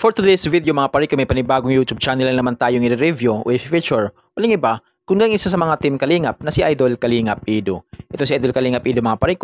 For today's video mga pare, may panibagong YouTube channel na naman tayong i-review o i-feature. Walang iba, kundi isa sa mga team Kalingap na si Idol Kalingap Edo. Ito si Idol Kalingap Edo mga pare,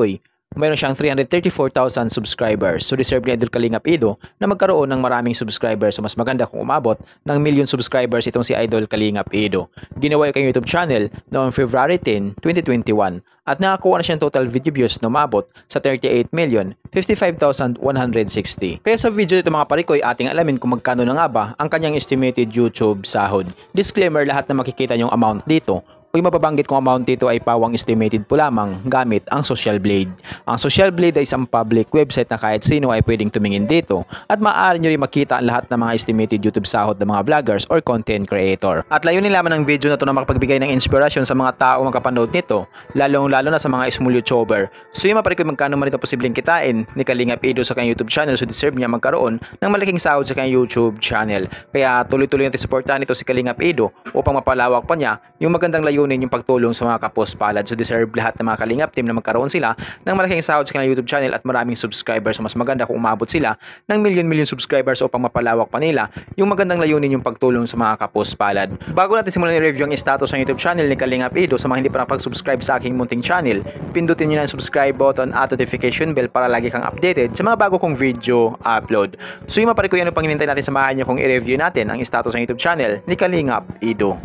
mayroon siyang 334,000 subscribers. So deserve ni Idol Kalingap Edo na magkaroon ng maraming subscribers. So mas maganda kung umabot ng million subscribers itong si Idol Kalingap Edo. Ginawa yung kanyang YouTube channel noong February 10, 2021 at nakakuha na siyang total video views na umabot sa 38,055,160. Kaya sa video ito mga pare, ating alamin kung magkano na nga ba ang kanyang estimated YouTube sahod. Disclaimer, lahat na makikita yung amount dito Uy, mababanggit kong amount dito ay pawang estimated po lamang gamit ang Social Blade. Ang Social Blade ay isang public website na kahit sino ay pwedeng tumingin dito at maaari nyo rin makita ang lahat ng mga estimated YouTube sahod ng mga vloggers or content creator. At layunin lamang ng video na to na makapagbigay ng inspirasyon sa mga tao makapanood nito, lalo na sa mga small YouTuber. So yung mapare kung magkano man ito posibleng kitain ni Kalingap Edo sa kanyang YouTube channel, so deserve niya magkaroon ng malaking sahod sa kanyang YouTube channel. Kaya tuloy-tuloy natin suportahan ito si Kalingap Edo upang mapalawak pa niya yung magandang layunin yung pagtulong sa mga kapos palad. So deserve lahat ng mga Kalingap team na magkaroon sila ng malaking sahod sa kanilang YouTube channel at maraming subscribers. So mas maganda kung umabot sila ng million subscribers upang mapalawak pa nila yung magandang layunin yung pagtulong sa mga kapos palad. Bago natin simulan i-review ang status ng YouTube channel ni Kalingap Edo, sa mga hindi pa nakapag-subscribe sa aking munting channel, pindutin nyo na ang subscribe button at notification bell para lagi kang updated sa mga bago kong video upload. So yung mapare ko, yan pang hinintay natin, samahan nyo kung i-review natin ang status ng YouTube channel ni Kalingap Edo.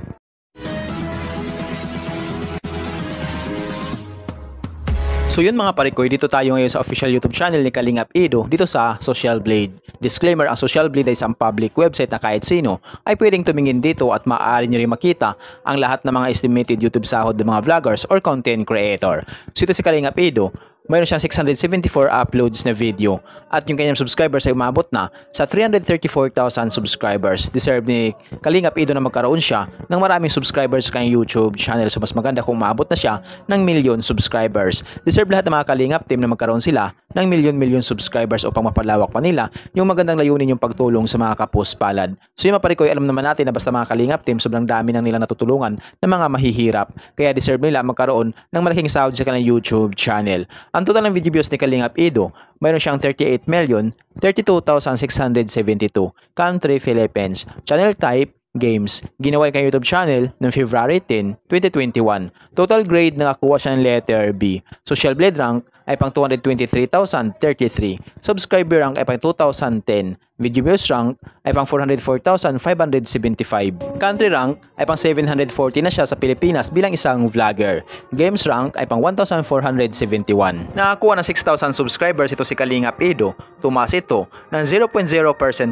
So yun mga pare ko, dito tayo ngayon sa official YouTube channel ni Kalingap Edo dito sa Social Blade. Disclaimer, ang Social Blade ay isang public website na kahit sino ay pwedeng tumingin dito at maaari nyo rin makita ang lahat ng mga estimated YouTube sahod ng mga vloggers or content creator. So ito si Kalingap Edo, mayroon siyang 674 uploads na video at yung kanyang subscribers ay umabot na sa 334,000 subscribers. Deserve ni Kalingap Edo na magkaroon siya ng maraming subscribers sa kanyang YouTube channel. So mas maganda kung umabot na siya ng million subscribers. Deserve lahat ng mga Kalingap team na magkaroon sila ng million subscribers upang mapalawak pa nila yung magandang layunin yung pagtulong sa mga kapos palad. So yung mapare ko, alam naman natin na basta mga Kalingap team, sobrang dami nang nila natutulungan ng mga mahihirap. Kaya deserve nila magkaroon ng malaking sahod sa kanilang YouTube channel. Ang total ng video views ni Kalingap Edo, mayroon siyang 38,032,672. Country, Philippines. Channel type, games. Ginawa yung YouTube channel noong February 10, 2021. Total grade na nakuha siya ng letter B. Social Blade rank ay pang 223,033. Subscriber rank ay pang 2,010. Video views rank ay pang 404,575. Country rank ay pang 740 na siya sa Pilipinas bilang isang vlogger. Games rank ay pang 1,471. Nakakuha ng 6,000 subscribers ito si Kalingap Edo. Tumaas ito ng 0.0%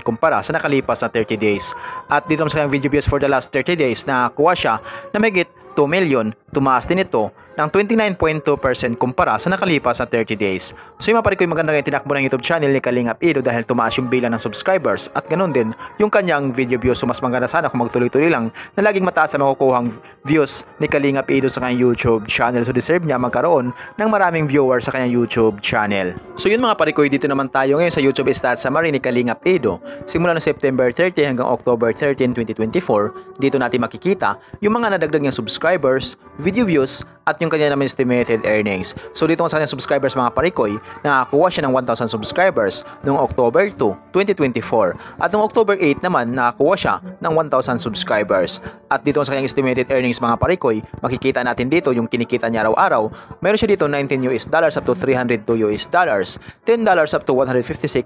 kumpara sa nakalipas na 30 days. At dito sa kanyang video views for the last 30 days, nakakuha siya na mahigit 2 million. Tumaas din ito ng 29.2% kumpara sa nakalipas na 30 days. So yung mapare ko, yung maganda yung tinakbo ng YouTube channel ni Kalingap Edo dahil tumaas yung bilang ng subscribers at ganun din yung kanyang video views. So mas maganda sana kung magtuloy-tuloy lang na laging mataas ang makukuhang views ni Kalingap Edo sa kanyang YouTube channel. So deserve niya magkaroon ng maraming viewers sa kanyang YouTube channel. So yun mga pare ko, dito naman tayo ngayon sa YouTube stats summary ni Kalingap Edo. Simula ng September 30 hanggang October 13, 2024, dito natin makikita yung mga nadagdag niyang subscribers, video views, at yung kanya naman estimated earnings. So dito sa kanyang subscribers mga parikoy, nakakuha siya ng 1,000 subscribers noong October 2, 2024. At noong October 8 naman, nakakuha siya ng 1,000 subscribers. At dito sa kanyang estimated earnings mga parikoy, makikita natin dito yung kinikita niya araw-araw. Meron siya dito $19 up to $302 $10 up to $156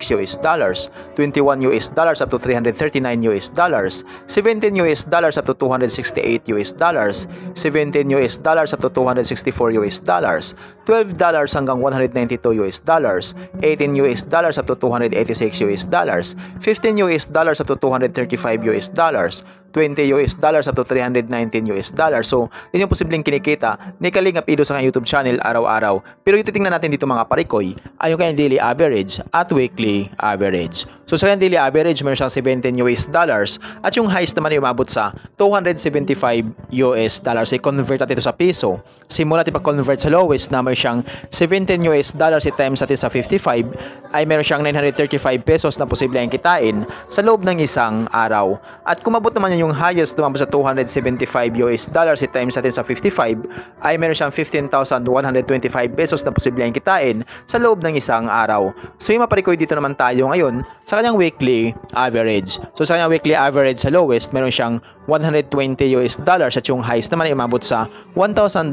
$21 up to $339 $17 up to $268 $17 up to $264 $12 hanggang $192 $18 up to $286 $15 up to $235 $20 up to $319. So, yun yung posibleng kinikita ni Kalingap Edo sa kanyang YouTube channel araw-araw. Pero yung titingnan natin dito mga parikoy ay yung kanyang daily average at weekly average. So, sa kanyang daily average, meron siyang $17 at yung highest naman ay umabot sa $275. I-convert natin ito sa piso. Simula natin pag-convert sa lowest na meron siyang $17 i-times natin sa 55 ay meron siyang 935 pesos na posibleng kitain sa loob ng isang araw. At kung mabot naman yung yung highest tumambot sa 275 US dollars, i-times natin sa 55 ay meron siyang 15,125 pesos na posibleng kitain sa loob ng isang araw. So yung maparikoy dito naman tayo ngayon sa kanyang weekly average. So sa kanyang weekly average sa lowest meron siyang 120 US dollars at yung highest naman ay umabot sa 1,900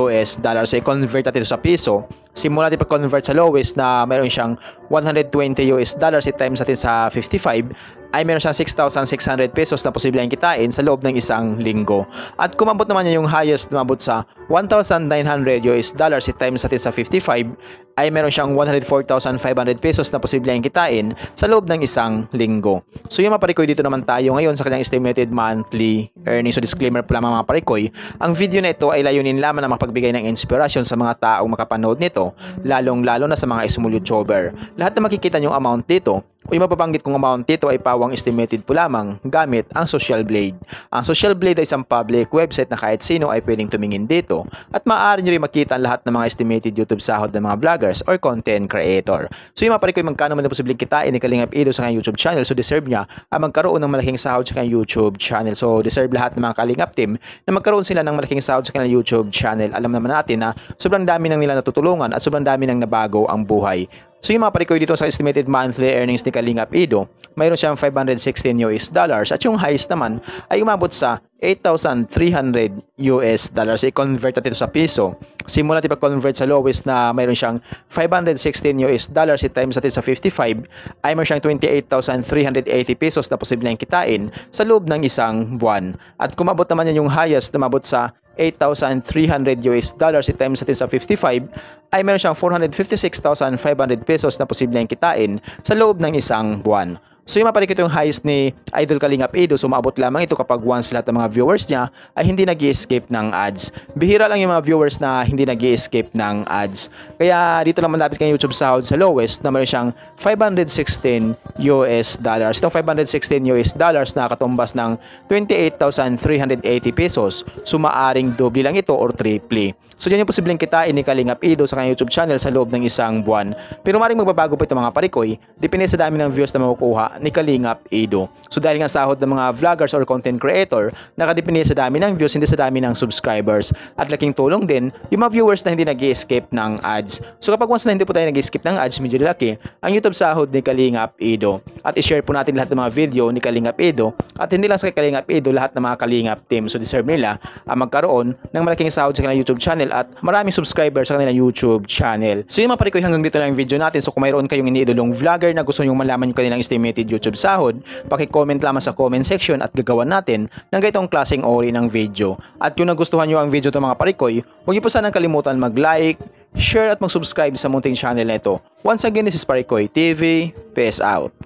US dollars. So i-convert natin ito sa piso. Simula natin pag-convert sa lowest na meron siyang 120 US dollars, i-times natin sa 55 ay meron siyang 6,600 pesos na posibleng kitain sa loob ng isang linggo. At kumabot naman niya yung highest, umabot sa 1,900 US dollars, i-times natin sa 55 ay meron siyang 104,500 pesos na posibleng kitain sa loob ng isang linggo. So yung maparikoy dito naman tayo ngayon sa kanyang estimated monthly earnings. So disclaimer pala mga parikoy, ang video na ito ay layunin lamang na mapagbigay ng inspirasyon sa mga taong makapanood nito, lalong-lalo na sa mga small YouTuber. Lahat na makikita yung amount dito o yung mapabanggit kong amount dito ay pawang estimated po lamang gamit ang Social Blade. Ang Social Blade ay isang public website na kahit sino ay pwedeng tumingin dito at maaari nyo rin makita ang lahat ng mga estimated YouTube sahod ng mga vloggers or content creator. So yung maparikoy magkano man na posibleng kitain ni Kalingap Edo sa kanyang YouTube channel, so deserve niya ang magkaroon ng malaking sahod sa kanyang YouTube channel. So deserve lahat ng mga Kalingap team na magkaroon sila ng malaking sahod sa kanyang YouTube channel. Alam naman natin na sobrang dami nang nila natutulungan at sobrang dami nang nabago ang buhay. So yung mga parikoy dito sa estimated monthly earnings ni Kalingap Edo, mayroon siyang 516 US dollars at yung highest naman ay umabot sa 8,300 US dollars. I-convert natin ito sa piso. Simula natin pag-convert sa lowest na mayroon siyang 516 US dollars, i-times natin sa 55 ay mayroon siyang 28,380 pesos na posibleng kitain sa loob ng isang buwan. At kumabot naman yan yung highest, umabot sa 8,300 US dollars, i-times natin sa 55 ay meron siyang 456,500 pesos na posibleng kitain sa loob ng isang buwan. So yung mapalikot yung highest ni Idol Kalingap Edo, sumaabot lamang ito kapag once lahat ng mga viewers niya ay hindi nag-i-escape ng ads. Bihira lang yung mga viewers na hindi nag-i-escape ng ads. Kaya dito lang malapit kay YouTube sahod sa lowest na meron siyang 516 US dollars. Itong 516 US dollars na katumbas ng 28,380 pesos. So maaring doble lang ito or triple. So yan yung posibleng kitain ni Kalingap Edo sa kanyang YouTube channel sa loob ng isang buwan. Pero maaaring magbabago pa ito mga parikoy, depende sa dami ng views na makukuha ni Kalingap Edo. So dahil nga sahod ng mga vloggers or content creator, nakadepende sa dami ng views, hindi sa dami ng subscribers. At laking tulong din yung mga viewers na hindi nag-i-escape ng ads. So kapag once na hindi po tayo nag-i-escape ng ads, medyo laki ang YouTube sahod ni Kalingap Edo. At i-share po natin lahat ng mga video ni Kalingap Edo. At hindi lang sa Kalingap Edo, lahat ng mga Kalingap team. So deserve nila ang magkaroon ng malaking sahod sa kanilang YouTube channel at maraming subscribers sa kanilang YouTube channel. So yung mga parikoy, hanggang dito lang yung video natin. So kung mayroon kayong iniidolong vlogger na gusto nyo malaman yung kanilang estimated YouTube sahod, paki-comment lamang sa comment section at gagawan natin ng ganitong klaseng ori ng video. At kung nagustuhan nyo ang video ng mga parikoy, huwag niyo po sanang kalimutan mag-like, share at mag-subscribe sa munting channel na ito. Once again, this is Parikoy TV. Peace out.